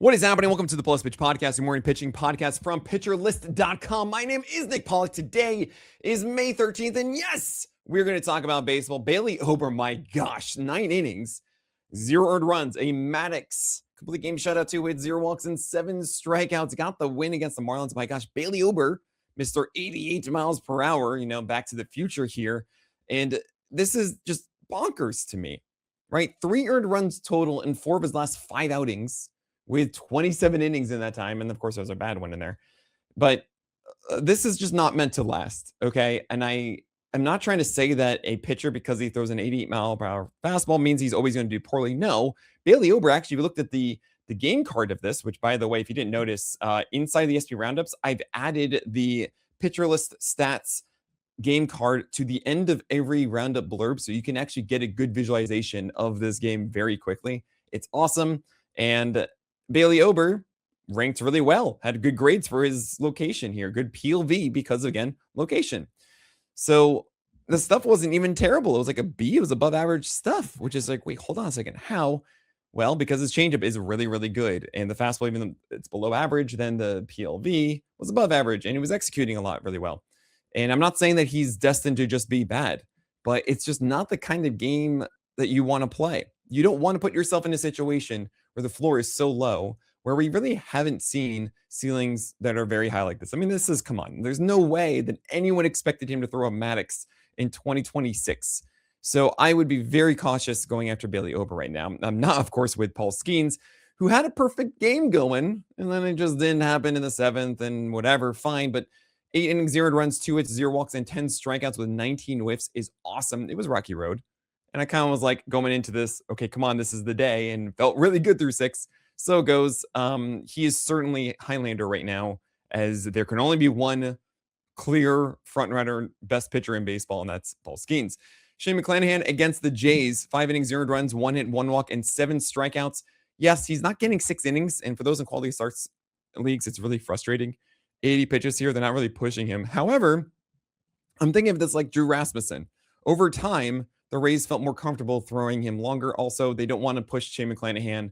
What is happening? Welcome to the Plus Pitch Podcast, your morning pitching podcast from pitcherlist.com. My name is Nick Pollock. Today is May 13th, and yes, we're going to talk about baseball. Bailey Ober, my gosh, 9 innings, 0 earned runs, a Maddux complete game shutout, 2 hits, 0 walks, and 7 strikeouts. Got the win against the Marlins. My gosh, Bailey Ober, Mr. 88 miles per hour, back to the future here. And this is just bonkers to me, right? 3 earned runs total in 4 of his last 5 outings, with 27 innings in that time. And of course, there's a bad one in there. But this is just not meant to last, okay? And I'm not trying to say that a pitcher, because he throws an 88-mile-per-hour fastball, means he's always going to do poorly. No. Bailey Ober, actually, we looked at the game card of this, which, by the way, if you didn't notice, inside the SP Roundups, I've added the Pitcher List Stats game card to the end of every Roundup blurb, so you can actually get a good visualization of this game very quickly. It's awesome. And Bailey Ober ranked really well, had good grades for his location here, good PLV because, again, location. So the stuff wasn't even terrible. It was like a B. It was above average stuff, which is like, wait, hold on a second. How? Well, because his changeup is really, really good. And the fastball, even though it's below average, then the PLV was above average, and he was executing a lot really well. And I'm not saying that he's destined to just be bad, but it's just not the kind of game that you want to play. You don't want to put yourself in a situation where the floor is so low, where we really haven't seen ceilings that are very high like this. I mean, come on. There's no way that anyone expected him to throw a Maddux in 2026. So I would be very cautious going after Bailey Ober right now. I'm not, of course, with Paul Skeens, who had a perfect game going, and then it just didn't happen in the 7th and whatever, fine. But 8 innings, 0 runs, 2 hits, 0 walks, and 10 strikeouts with 19 whiffs is awesome. It was rocky road. And I kind of was like going into this, okay, come on, this is the day, and felt really good through 6. So it goes. He is certainly Highlander right now, as there can only be one clear front runner, best pitcher in baseball, and that's Paul Skeens. Shane McClanahan against the Jays, 5 innings, 0 runs, 1 hit, 1 walk, and 7 strikeouts. Yes, he's not getting 6 innings, and for those in quality starts leagues, it's really frustrating. 80 pitches here, they're not really pushing him. However, I'm thinking of this like Drew Rasmussen. Over time, the Rays felt more comfortable throwing him longer. Also, they don't want to push Shane McClanahan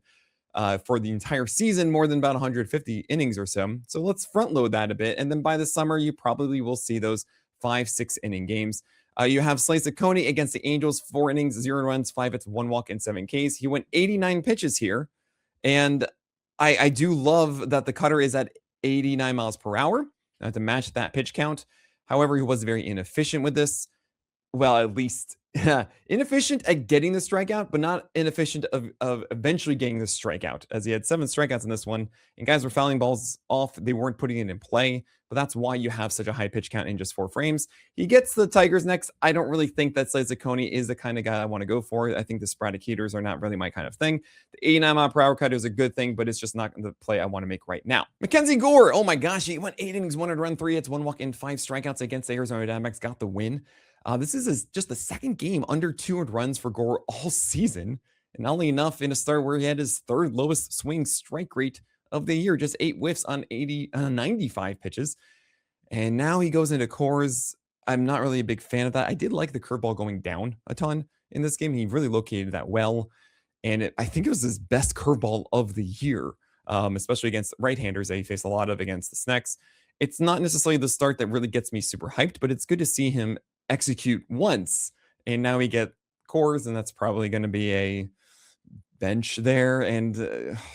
for the entire season more than about 150 innings or so. So let's front load that a bit. And then by the summer, you probably will see those 5-6 inning games. You have Slice Coney against the Angels, 4 innings, 0 runs, 5 hits, 1 walk, and 7 Ks. He went 89 pitches here. And I do love that the cutter is at 89 miles per hour to match that pitch count. However, he was very inefficient with this. Well, at least inefficient at getting the strikeout, but not inefficient of eventually getting the strikeout, as he had 7 strikeouts in this one, and guys were fouling balls off. They weren't putting it in play, but that's why you have such a high pitch count in just 4 frames. He gets the Tigers next. I don't really think that Coney is the kind of guy I want to go for. I think the sporadic heaters are not really my kind of thing. The 89 mile per hour cut is a good thing, but it's just not the play I want to make right now. Mackenzie Gore, oh my gosh, he went 8 innings, 1 run, 3 hits, 1 walk, and 5 strikeouts against the Arizona Diamondbacks, got the win. This is just the second game under 200 runs for Gore all season. And not only enough in a start where he had his 3rd lowest swing strike rate of the year, just 8 whiffs on 95 pitches. And now he goes into Coors. I'm not really a big fan of that. I did like the curveball going down a ton in this game. He really located that well. And I think it was his best curveball of the year, especially against right-handers that he faced a lot of against the Snacks. It's not necessarily the start that really gets me super hyped, but it's good to see him execute once, and now we get Coors, and that's probably going to be a bench there, and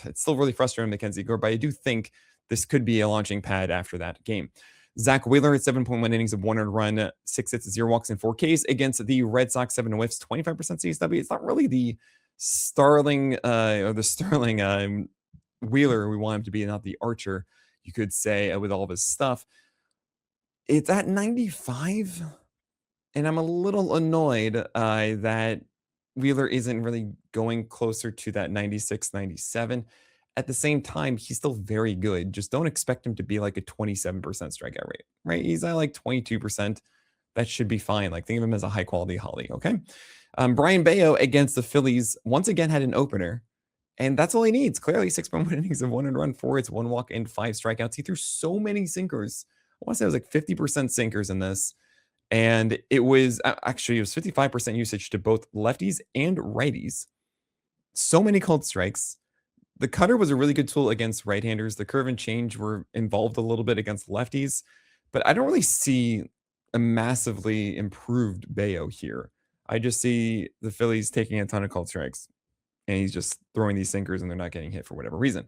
it's still really frustrating Mackenzie Gore, but I do think this could be a launching pad after that game. Zach Wheeler at 7.1 innings of 1 run, 6 hits, 0 walks, and 4 Ks against the Red Sox, 7 whiffs, 25% CSW. It's not really the Starling Wheeler we want him to be, not the Archer, you could say, with all of his stuff. It's at 95. And I'm a little annoyed that Wheeler isn't really going closer to that 96, 97. At the same time, he's still very good. Just don't expect him to be like a 27% strikeout rate, right? He's at like 22%. That should be fine. Like, think of him as a high quality Holly, okay? Brian Bayo against the Phillies once again had an opener, and that's all he needs. Clearly, 6.1 innings of 1 run, 4 hits, 1 walk, and 5 strikeouts. He threw so many sinkers. I want to say it was like 50% sinkers in this. And it was 55% usage to both lefties and righties. So many called strikes. the cutter was a really good tool against right-handers. The curve and change were involved a little bit against lefties, but I don't really see a massively improved Bayo here. I just see the Phillies taking a ton of called strikes, and he's just throwing these sinkers and they're not getting hit for whatever reason.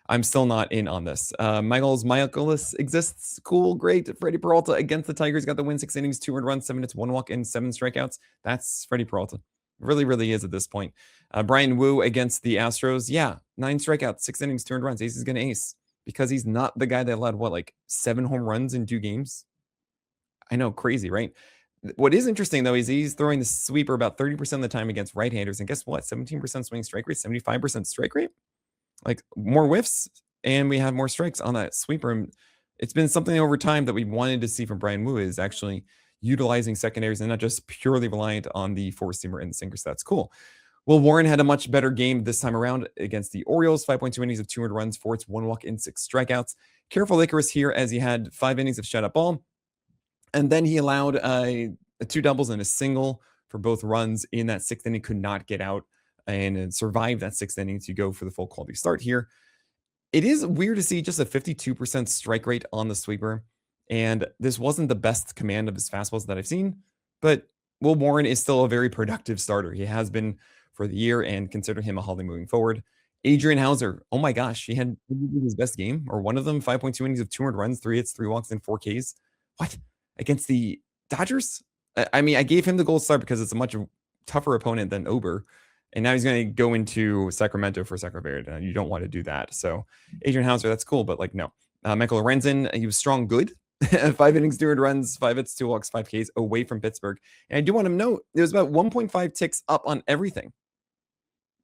I'm still not in on this. Michaelis exists. Cool, great. Freddie Peralta against the Tigers got the win, 6 innings, 2 earned runs, 7 hits, 1 walk, and 7 strikeouts. That's Freddie Peralta. Really, really is at this point. Brian Wu against the Astros. Yeah, 9 strikeouts, 6 innings, 2 earned runs. Ace is going to ace because he's not the guy that allowed, what, like 7 home runs in 2 games? I know, crazy, right? What is interesting, though, is he's throwing the sweeper about 30% of the time against right-handers. And guess what? 17% swing strike rate, 75% strike rate. Like, more whiffs, and we have more strikes on that sweeper. And it's been something over time that we wanted to see from Brian Wu, is actually utilizing secondaries and not just purely reliant on the four-seamer and the sinker. So that's cool. Will Warren had a much better game this time around against the Orioles. 5.2 innings of 200 runs, 4 hits, 1 walk, and 6 strikeouts. Careful Icarus here, as he had 5 innings of shutout ball. And then he allowed 2 doubles and a single for both runs in that 6th inning. Could not get out and survive that 6th inning to go for the full quality start here. It is weird to see just a 52% strike rate on the sweeper. And this wasn't the best command of his fastballs that I've seen. But Will Warren is still a very productive starter. He has been for the year, and consider him a Holly moving forward. Adrian Hauser, oh my gosh, he had his best game, or one of them, 5.2 innings of 200 runs, 3 hits, 3 walks, and 4 Ks. What? Against the Dodgers? I mean, I gave him the gold star because it's a much tougher opponent than Ober, and now he's going to go into Sacramento for Sacramento. You don't want to do that. So Adrian Hauser, that's cool, but like, no. Michael Lorenzen, he was strong good. 5 innings, 200 runs, 5 hits, 2 walks, 5 Ks away from Pittsburgh. And I do want to note, it was about 1.5 ticks up on everything.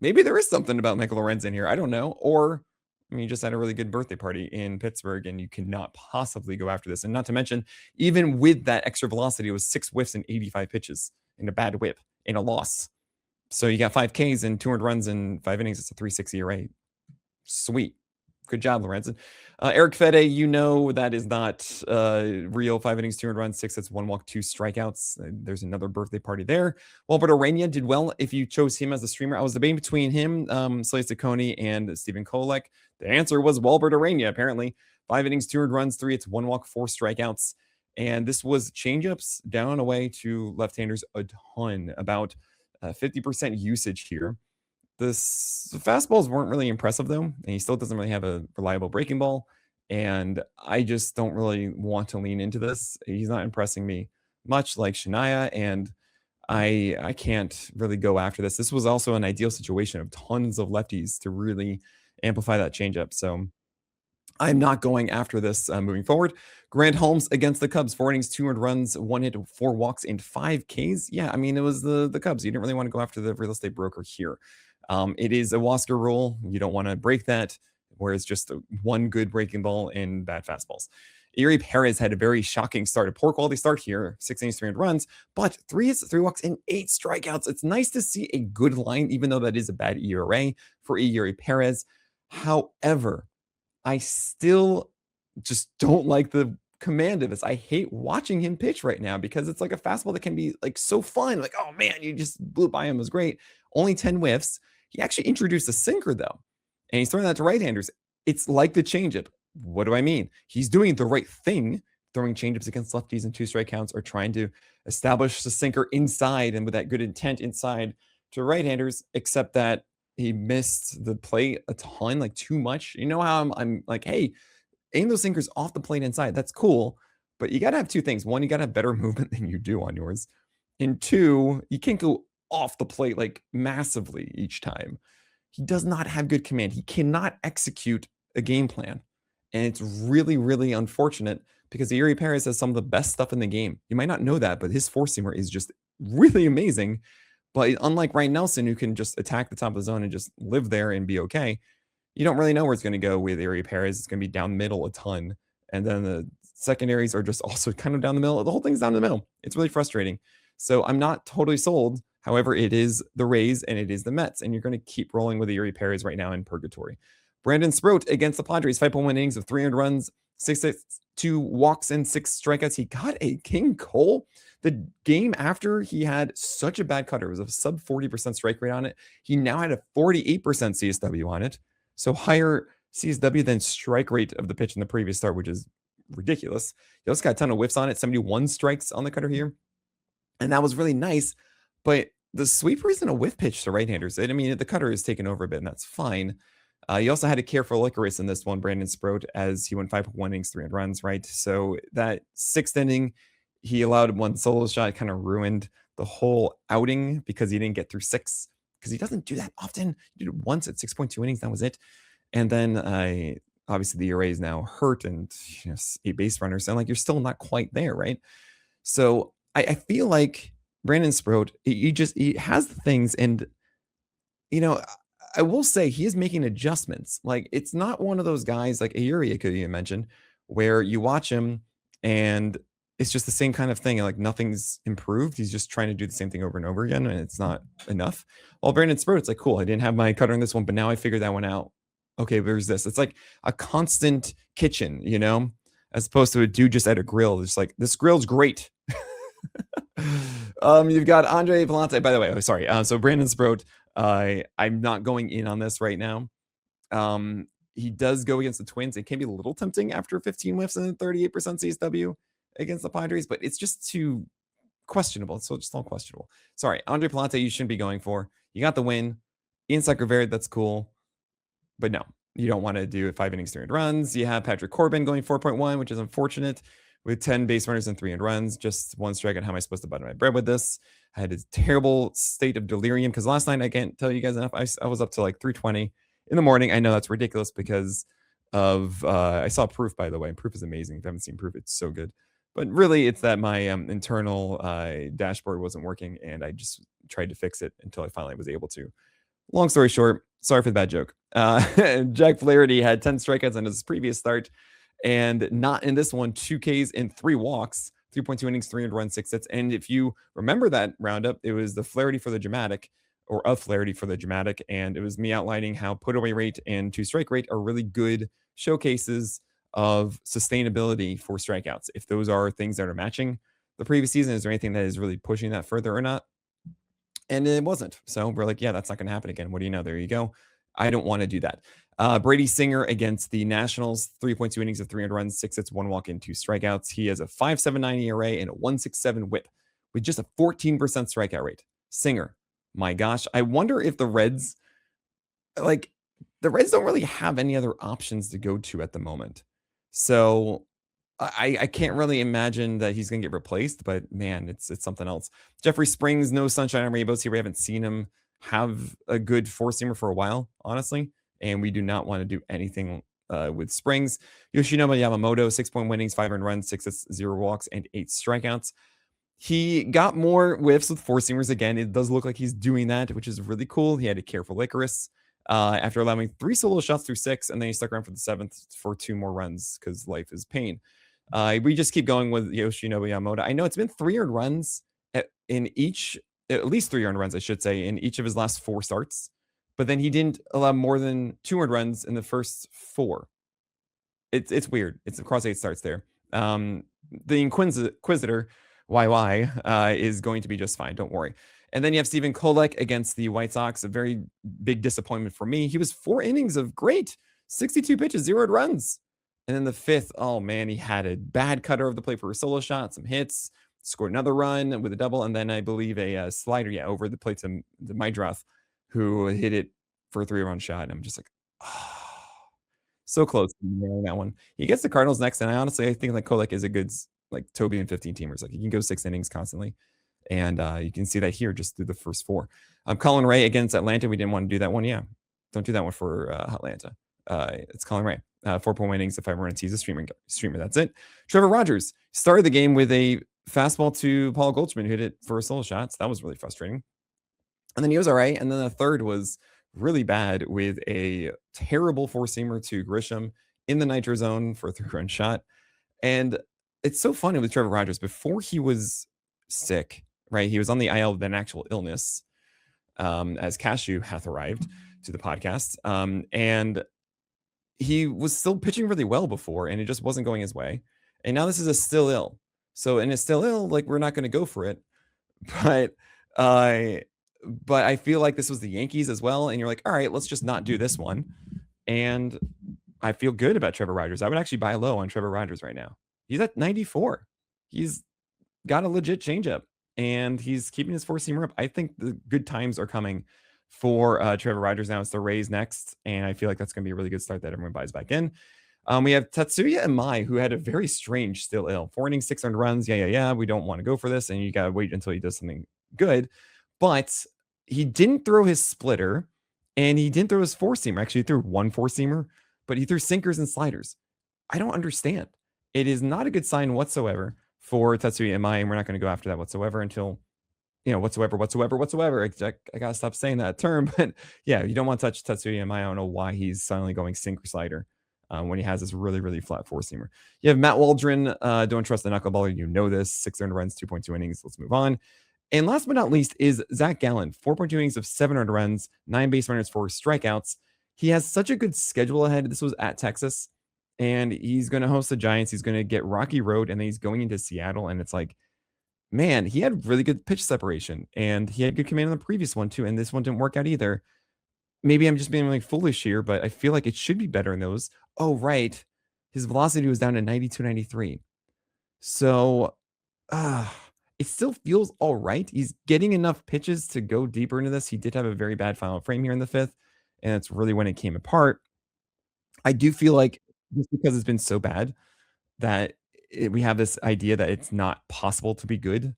Maybe there is something about Michael Lorenzen here. I don't know. Or, I mean, you just had a really good birthday party in Pittsburgh, and you cannot possibly go after this. And not to mention, even with that extra velocity, it was 6 whiffs and 85 pitches in a bad whip in a loss. So you got 5 Ks and 200 runs in 5 innings. It's a 3.6 ERA. Sweet. Good job, Lorenzen. Eric Fede, you know that is not real. 5 innings, 200 runs, 6 hits, 1 walk, 2 strikeouts. There's another birthday party there. Walberto Arena did well if you chose him as the streamer. I was debating between him, Slay Ciccone, and Stephen Kolek. The answer was Walberto Arena, apparently. 5 innings, 200 runs, 3 hits, 1 walk, 4 strikeouts. And this was changeups down away to left-handers a ton, about 50% usage here. The fastballs weren't really impressive, though, and he still doesn't really have a reliable breaking ball, and I just don't really want to lean into this. He's not impressing me much like Shania, and I can't really go after this. This was also an ideal situation of tons of lefties to really amplify that changeup, so I'm not going after this moving forward. Grant Holmes against the Cubs, 4 innings, 200 runs, 1 hit, 4 walks, and 5 Ks. Yeah, I mean, it was the Cubs. You didn't really want to go after the real estate broker here. It is a Wasker rule. You don't want to break that, where it's just one good breaking ball and bad fastballs. Erie Perez had a very shocking start, a poor quality start here, 6 innings, 300 runs, but 3 hits, 3 walks, and 8 strikeouts. It's nice to see a good line, even though that is a bad ERA for Erie Perez. However, I still just don't like the command of this. I hate watching him pitch right now because it's like a fastball that can be like so fun. Like, oh man, you just blew by him. It was great. Only 10 whiffs. He actually introduced a sinker, though, and he's throwing that to right-handers. It's like the changeup. What do I mean? He's doing the right thing, throwing changeups against lefties and 2 strike counts, or trying to establish the sinker inside and with that good intent inside to right-handers, except that he missed the plate a ton, like too much. You know how I'm like, hey, aim those sinkers off the plate inside. That's cool, but you got to have 2 things. 1, you got to have better movement than you do on yours. And 2, you can't go off the plate like massively each time. He does not have good command. He cannot execute a game plan. And it's really, really unfortunate because Erie Perez has some of the best stuff in the game. You might not know that, but his four-seamer is just really amazing. But unlike Ryan Nelson, who can just attack the top of the zone and just live there and be okay, you don't really know where it's going to go with Erie Perez. It's going to be down the middle a ton. And then the secondaries are just also kind of down the middle. The whole thing's down the middle. It's really frustrating. So I'm not totally sold. However, it is the Rays and it is the Mets, and you're going to keep rolling with Erie Perez right now in purgatory. Brandon Sproat against the Padres, 5.1 innings of 300 runs, 6 hits, 2 walks, and 6 strikeouts. He got a King Cole. The game after he had such a bad cutter, it was a sub 40% strike rate on it. He now had a 48% CSW on it. So higher CSW than strike rate of the pitch in the previous start, which is ridiculous. He also got a ton of whiffs on it, 71 strikes on the cutter here. And that was really nice. But the sweeper isn't a whiff pitch to right-handers. I mean, the cutter is taken over a bit, and that's fine. You also had to care for Licorice in this one, Brandon Sproat, as he went 5.1 innings, 3 runs, right? So that 6th inning, he allowed one solo shot, kind of ruined the whole outing because he didn't get through 6, because he doesn't do that often. He did it once at 6.2 innings, that was it. And then obviously the ERA is now hurt, and 8 base runners, and like you're still not quite there, right? So I feel like Brandon Sproat, he has the things, and I will say he is making adjustments. Like, it's not one of those guys like Ayuri, could you mention, where you watch him and it's just the same kind of thing. Like, nothing's improved. He's just trying to do the same thing over and over again, and it's not enough. Well, Brandon Sproat, it's like, cool, I didn't have my cutter in this one, but now I figured that one out. Okay, there's this. It's like a constant kitchen, as opposed to a dude just at a grill. It's like, this grill's great. You've got Andre Palante, by the way. Oh, sorry. So Brandon Sproat, I'm not going in on this right now. He does go against the Twins. It can be a little tempting after 15 whiffs and 38% CSW against the Padres, but it's just too questionable. So just all questionable. Sorry, Andre Palante, you shouldn't be going for. You got the win. Inside Rivera, that's cool. But no, you don't want to do 5 innings, 3 runs. You have Patrick Corbin going 4.1, which is unfortunate, with 10 base runners and 3 runs. Just 1 strikeout. How am I supposed to butter my bread with this? I had a terrible state of delirium because last night, I can't tell you guys enough, I was up to like 3:20 in the morning. I know that's ridiculous because of I saw Proof, by the way. Proof is amazing. If you haven't seen Proof, it's so good. But really, it's that my internal dashboard wasn't working, and I just tried to fix it until I finally was able to. Long story short, sorry for the bad joke. Jack Flaherty had 10 strikeouts in his previous start, and not in this one. 2 Ks and 3 walks, 3.2 innings, 300 runs, 6 hits. And if you remember that roundup, it was the Flaherty for the dramatic, or a Flaherty for the dramatic, and it was me outlining how put away rate and 2 strike rate are really good showcases of sustainability for strikeouts. If those are things that are matching the previous season, is there anything that is really pushing that further or not? And it wasn't. So we're like, yeah, that's not going to happen again. What do you know? There you go. I don't want to do that. Brady Singer against the Nationals, 3.2 innings of 300 runs, 6 hits, 1 walk, and 2 strikeouts. He has a 5.79 ERA and a 1.67 WHIP with just a 14% strikeout rate. Singer, my gosh, I wonder if the Reds don't really have any other options to go to at the moment. So I can't really imagine that he's going to get replaced, but man, it's something else. Jeffrey Springs, no sunshine and rainbows here. We haven't seen him have a good 4-seamer for a while, honestly, and we do not want to do anything with Springs. Yoshinobu Yamamoto, 6 innings, 5 runs, 6 hits, 0 walks, and 8 strikeouts. He got more whiffs with 4-seamers again. It does look like he's doing that, which is really cool. He had to care for Licorice after allowing 3 solo shots through 6, and then he stuck around for the 7th for 2 more runs because life is pain. We just keep going with Yoshinobu Yamamoto. I know it's been 300 runs in each, at least 300 runs, I should say, in each of his last 4 starts. But then he didn't allow more than 200 runs in the first 4. It's weird. It's across 8 starts there. The Inquisitor, YY, is going to be just fine. Don't worry. And then you have Stephen Kolek against the White Sox. A very big disappointment for me. He was 4 innings of great, 62 pitches, 0 runs. And then the 5th, oh man, he had a bad cutter of the plate for a solo shot, some hits, scored another run with a double, and then I believe a slider, over the plate to Maddux, who hit it for a 3-run shot. And I'm just like, oh, so close to nailing that one. He gets the Cardinals next, and I think like Kolek is a good like Toby and 15 teamers. Like, he can go 6 innings constantly, and you can see that here just through the first 4. Colin Ray against Atlanta. We didn't want to do that one. Yeah, don't do that one for Atlanta. It's Colin Ray. 4.1 innings, 5 runs. He's a streamer. That's it. Trevor Rogers started the game with a fastball to Paul Goldschmidt, who hit it for a solo shot. So that was really frustrating. And then he was all right. And then the 3rd was really bad with a terrible 4-seamer to Grisham in the nitro zone for a 3-run shot. And it's so funny with Trevor Rogers. Before he was sick, right? He was on the IL with an actual illness, as Cashew hath arrived to the podcast. And he was still pitching really well before, and it just wasn't going his way. And now this is a still ill. So, and it's still ill, like, we're not going to go for it. But I feel like this was the Yankees as well. And you're like, all right, let's just not do this one. And I feel good about Trevor Rogers. I would actually buy low on Trevor Rogers right now. He's at 94. He's got a legit changeup, and he's keeping his four-seamer up. I think the good times are coming for Trevor Rogers now. It's the Rays next, and I feel like that's going to be a really good start that everyone buys back in. We have Tatsuya Imai, who had a very strange still ill. 4 innings, 600 runs. Yeah. We don't want to go for this, and you got to wait until he does something good. But he didn't throw his splitter, and he didn't throw his four-seamer. Actually, he threw one four-seamer, but he threw sinkers and sliders. I don't understand. It is not a good sign whatsoever for Tatsuya Imai, and we're not going to go after that whatsoever until, whatsoever. I got to stop saying that term, but yeah, you don't want to touch Tatsuya Imai. I don't know why he's suddenly going sinker slider when he has this really, really flat four-seamer. You have Matt Waldron. Don't trust the knuckleballer. You know this. 600 runs, 2.2 innings. Let's move on. And last but not least is Zach Gallen. 4.2 innings of 700 runs, 9 base runners, 4 strikeouts. He has such a good schedule ahead. This was at Texas, and he's going to host the Giants. He's going to get Rocky Road, and then he's going into Seattle. And it's like, man, he had really good pitch separation, and he had good command on the previous one too. And this one didn't work out either. Maybe I'm just being like foolish here, but I feel like it should be better in those. Oh, right. His velocity was down to 92, 93. So, it still feels all right. He's getting enough pitches to go deeper into this. He did have a very bad final frame here in the 5th, and that's really when it came apart. I do feel like just because it's been so bad that we have this idea that it's not possible to be good.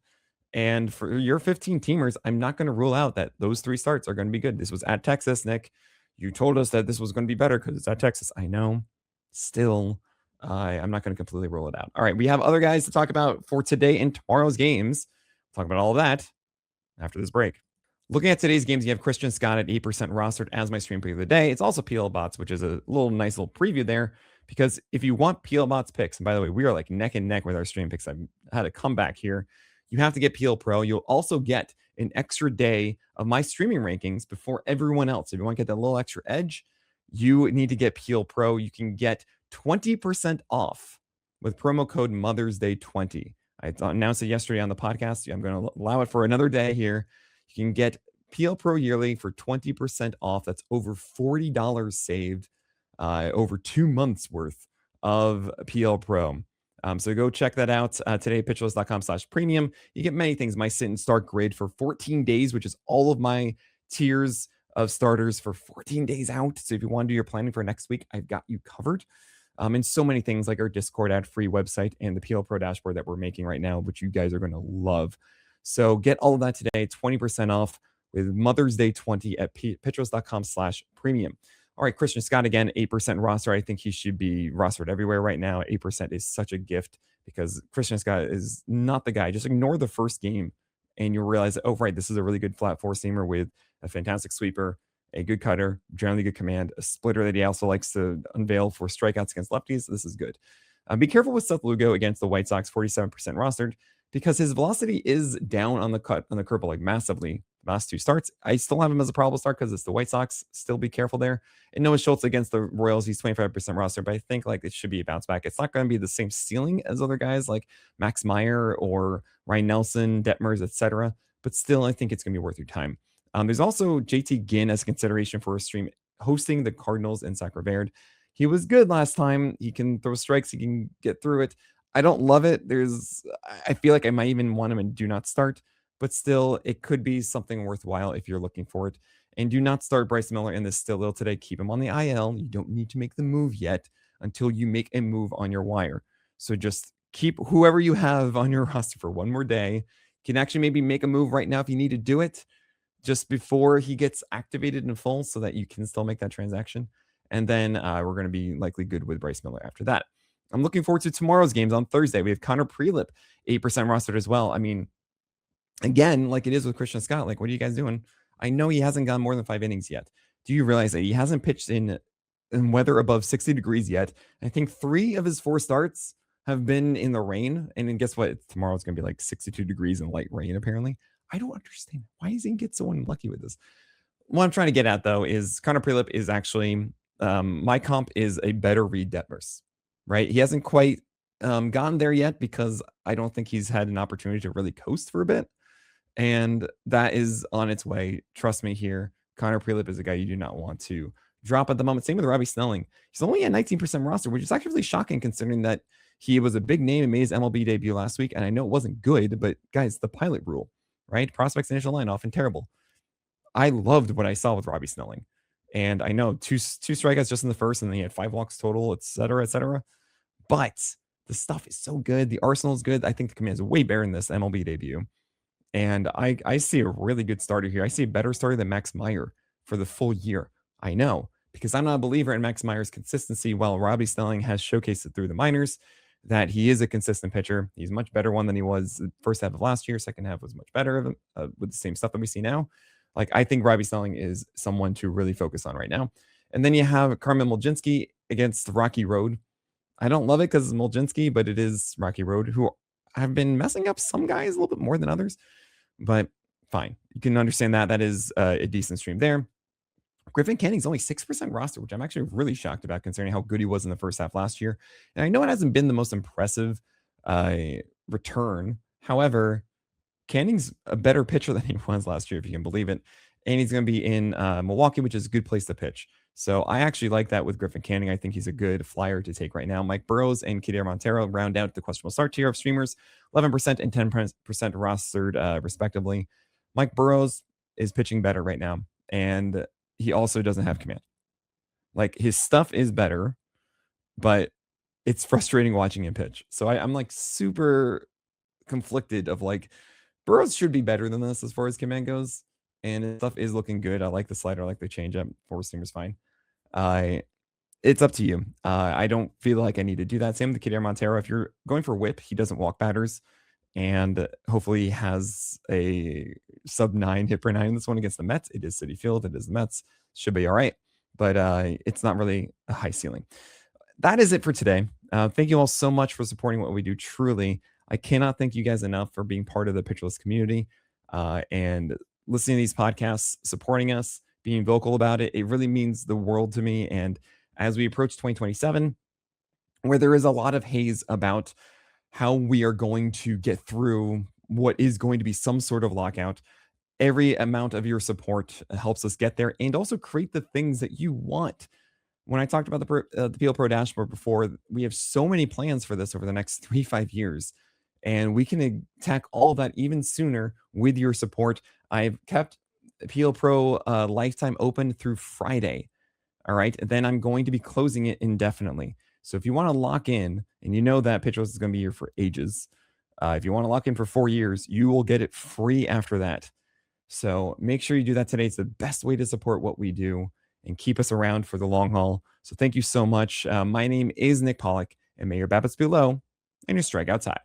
And for your 15 teamers, I'm not going to rule out that those 3 starts are going to be good. This was at Texas, Nick. You told us that this was going to be better because it's at Texas. I know. Still, I'm not going to completely rule it out. All right, we have other guys to talk about for today and tomorrow's games. Talk about all of that after this break. Looking at today's games, you have Christian Scott at 8% rostered as my stream preview of the day. It's also PL Bots, which is a nice little preview there, because if you want PL Bots picks, and by the way, we are like neck and neck with our stream picks. I've had a comeback here. You have to get PL Pro. You'll also get an extra day of my streaming rankings before everyone else. If you want to get that little extra edge, you need to get PL Pro. You can get 20% off with promo code Mother's Day 20. I announced it yesterday on the podcast. I'm going to allow it for another day here. You can get PL Pro yearly for 20% off. That's over $40 saved, over 2 months worth of PL Pro. So go check that out today, pitcherlist.com/premium. You get many things. My sit and start grid for 14 days, which is all of my tiers of starters for 14 days out. So if you want to do your planning for next week, I've got you covered. And so many things like our Discord ad-free website and the PL Pro dashboard that we're making right now, which you guys are going to love. So get all of that today, 20% off with Mother's Day 20 at pitcherlist.com/premium. All right, Christian Scott again, 8% roster. I think he should be rostered everywhere right now. 8% is such a gift because Christian Scott is not the guy. Just ignore the first game and you'll realize, oh, right, this is a really good flat four-seamer with a fantastic sweeper, a good cutter, generally good command, a splitter that he also likes to unveil for strikeouts against lefties. This is good. Be careful with Seth Lugo against the White Sox, 47% rostered, because his velocity is down on the curveball like massively. Last 2 starts, I still have him as a probable start because it's the White Sox. Still be careful there. And Noah Schultz against the Royals, he's 25% roster, but I think like it should be a bounce back. It's not going to be the same ceiling as other guys like Max Meyer or Ryan Nelson, Detmers, etc. But still, I think it's going to be worth your time. There's also JT Ginn as a consideration for a stream hosting the Cardinals in Sacramento Verde. He was good last time. He can throw strikes. He can get through it. I don't love it. I feel like I might even want him in do not start, but still, it could be something worthwhile if you're looking for it. And do not start Bryce Miller in this still ill today. Keep him on the IL. You don't need to make the move yet until you make a move on your wire. So just keep whoever you have on your roster for one more day. You can actually maybe make a move right now if you need to do it just before he gets activated in full so that you can still make that transaction. And then we're going to be likely good with Bryce Miller after that. I'm looking forward to tomorrow's games on Thursday. We have Connor Prelip, 8% rostered as well. I mean, again, like it is with Christian Scott, like, what are you guys doing? I know he hasn't gone more than 5 innings yet. Do you realize that he hasn't pitched in weather above 60 degrees yet? I think 3 of his 4 starts have been in the rain. And then guess what? Tomorrow's going to be like 62 degrees and light rain, apparently. I don't understand. Why does he get so unlucky with this? What I'm trying to get at, though, is Connor Prelip is actually, my comp is a better Reed Detmers, right? He hasn't quite gotten there yet because I don't think he's had an opportunity to really coast for a bit. And that is on its way. Trust me here. Connor Prelip is a guy you do not want to drop at the moment. Same with Robbie Snelling. He's only at 19% roster, which is actually really shocking considering that he was a big name and made his MLB debut last week. And I know it wasn't good, but guys, the pilot rule, right? Prospects initial line often terrible. I loved what I saw with Robbie Snelling. And I know two strikeouts just in the first, and then he had 5 walks total, et cetera, et cetera. But the stuff is so good. The arsenal is good. I think the command is way better in this MLB debut. And I see a really good starter here. I see a better starter than Max Meyer for the full year. I know, because I'm not a believer in Max Meyer's consistency. While Robbie Snelling has showcased it through the minors, that he is a consistent pitcher. He's a much better one than he was the first half of last year. Second half was much better with the same stuff that we see now. Like, I think Robbie Snelling is someone to really focus on right now. And then you have Carmen Mulzinski against Rocky Road. I don't love it because it's Mulzinski, but it is Rocky Road, who have been messing up some guys a little bit more than others. But fine. You can understand that. That is a decent stream there. Griffin Canning's only 6% roster, which I'm actually really shocked about considering how good he was in the first half last year. And I know it hasn't been the most impressive return. However, Canning's a better pitcher than he was last year, if you can believe it. And he's going to be in Milwaukee, which is a good place to pitch. So I actually like that with Griffin Canning. I think he's a good flyer to take right now. Mike Burrows and Kidder Montero round out the questionable start tier of streamers, 11% and 10% rostered, respectively. Mike Burrows is pitching better right now, and he also doesn't have command. Like, his stuff is better, but it's frustrating watching him pitch. So I'm like super conflicted of like, Burrows should be better than this as far as command goes. And his stuff is looking good. I like the slider. I like the changeup. Four-seamer's fine. It's up to you. I don't feel like I need to do that. Same with the Kidder Montero. If you're going for whip, he doesn't walk batters. And hopefully has a sub-9 hit per 9 in this one against the Mets. It is Citi Field. It is the Mets. Should be all right. But it's not really a high ceiling. That is it for today. Thank you all so much for supporting what we do. Truly, I cannot thank you guys enough for being part of the Pitcher List community and listening to these podcasts, supporting us, being vocal about it. It really means the world to me. And as we approach 2027, where there is a lot of haze about how we are going to get through what is going to be some sort of lockout, every amount of your support helps us get there and also create the things that you want. When I talked about the PL Pro dashboard before, we have so many plans for this over the next 3-5 years. And we can attack all of that even sooner with your support. I've kept PL Pro Lifetime open through Friday. All right. Then I'm going to be closing it indefinitely. So if you want to lock in, and you know that Pitcher List is going to be here for ages, if you want to lock in for 4 years, you will get it free after that. So make sure you do that today. It's the best way to support what we do and keep us around for the long haul. So thank you so much. My name is Nick Pollock, and may your BABIPs be low and your strikeouts high.